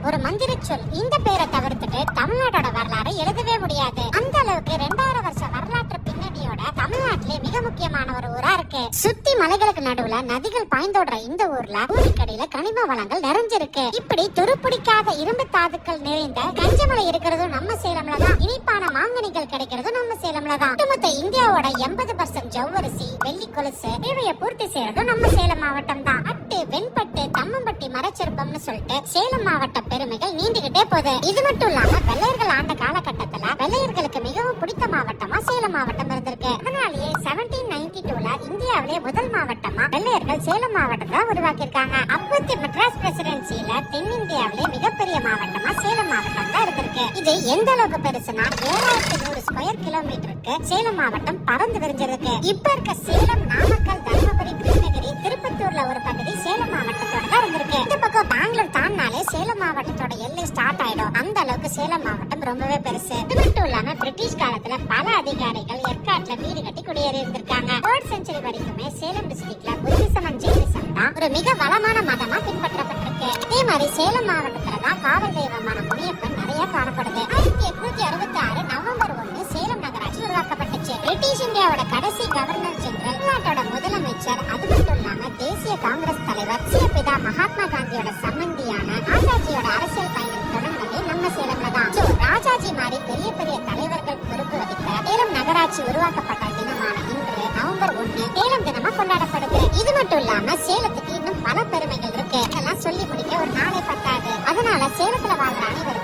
ஒரு மந்திர சொல். இந்த பேரை தவிர்த்துட்டு தமிழ்நாட்டோட வரலாறு எழுதவே முடியாது. அந்த அளவுக்கு 2000 வருஷ வரலாற்று பின்னணியோட தமிழ்நாட்டிலே மிக முக்கியமான ஒரு ஊரா இருக்கு. சுத்தி மலைகளுக்கு நடுவுல நதிகள் பாய்ந்தோடுற இந்த ஊர்ல பூமிக்கடியில கனிம வளங்கள் நிறைஞ்சிருக்கு. இப்படி துருப்பிடிக்காத இரும்பு தாதுக்கள் நிறைந்த கஞ்சமலை இருக்கிறதும் நம்ம சேலம்ல தான். இனிப்பான மாங்கனிகள் கிடைக்கிறதும் நம்ம சேலம்ல தான். ஒட்டுமொத்த இந்தியாவோட 80% ஜவ்வரிசி, வெள்ளி கொலுசு தேவையை பூர்த்தி செய்யறதும் நம்ம சேலம் மாவட்டம் தான். அட்டு, வெண்பட்டு, தம்மம்பட்டி, மரச்செருப்பம்னு சொல்லிட்டு சேலம் மாவட்ட பெருமைகள் நீண்டுகிட்டே போகுது. இது மட்டும் இல்லாம வெள்ளையர்கள் ஆண்ட காலகட்டத்துல வெள்ளையர்களுக்கு மிகவும் பிடித்த மாவட்டமா சேலம் மாவட்டம் இருந்திருக்கு. அதனாலேயே 1792ல இந்தியாவிலே முதல் மாவட்டமா வெள்ளையர்கள் சேலம் மாவட்டத்தை உருவாக்கி இருக்காங்க. அப்பத்தி மெட்ராஸ் பிரசிடென்சில தென்னிந்தியாவிலே மிகப்பெரிய மாவட்டமா சேலம் மாவட்டம் தான் இருந்திருக்கு. இது எந்த அளவுக்கு பெருசுனா 7100 ஸ்கொயர் கிலோமீட்டருக்கு சேலம் மாவட்டம் பறந்து விரிஞ்சிருக்கு. இப்ப இருக்க சேலம், நாமக்கல், தர்மபுரி, கிருஷ்ணகிரி, திருப்பத்தூர்ல ஒரு பகுதி சேலம் மாவட்டத்தோட தான் இருந்திருக்கு. இந்த பக்கம் பெங்களூர் தாண்டினாலே சேலம் மாவட்டத்தோட எல்லை ஸ்டார்ட் ஆயிடும். அந்த அளவுக்கு சேலம் மாவட்டம் ரொம்பவே பெருசு. இது மட்டும் இல்லாம பிரிட்டிஷ் காலத்துல பல அதிகாரிகள் ஏற்காட்டுல வீடு கட்டி குடியேறி இருந்திருக்காங்க. 3rd செஞ்சுரி வரைக்குமே சேலம் டிஸ்ட்ரிக்ட்ல புத்திசம் அண்ட் ஜெயினிசம் தான் ஒரு மிக வளமான மதமா பின்பற்றப்பட்டிருக்கு. இதே மாதிரி சேலம் மாவட்டத்துல தான் காவல் தெய்வமான முனியப்பன் நிறைய காணப்படுது. 1866 நவம்பர் 1 சேலம் நகராட்சி உருவாக்கப்பட்டுச்சு. பிரிட்டிஷ் இந்தியாவோட கடைசி கவர்னர் ஜெனரல், நாட்டோட முதலமைச்சர், அது மட்டும் இல்லாம தேசிய காங்கிரஸ் தலைவர் பிதா மகாத்மா காந்தியோட சம்பந்தியான ராஜாஜியோட அரசியல் பயணம் தொடங்கினது நம்ம சேலம்ல தான். ராஜாஜி மாதிரி பெரிய பெரிய தலைவர்கள் பொறுப்பு வகித்த சேலம் நகராட்சி உருவாக்கப்பட்ட தினமான இன்று நவம்பர் 1 சேலம் தினமா கொண்டாடப்படுது. இது மட்டும் இல்லாம சேலத்துக்கு இன்னும் பல பெருமைகள் இருக்கு. இதெல்லாம் சொல்லி முடிக்க ஒரு நாளே பத்தாது. அதனால சேலத்துல வாழ்ற அனைவரும்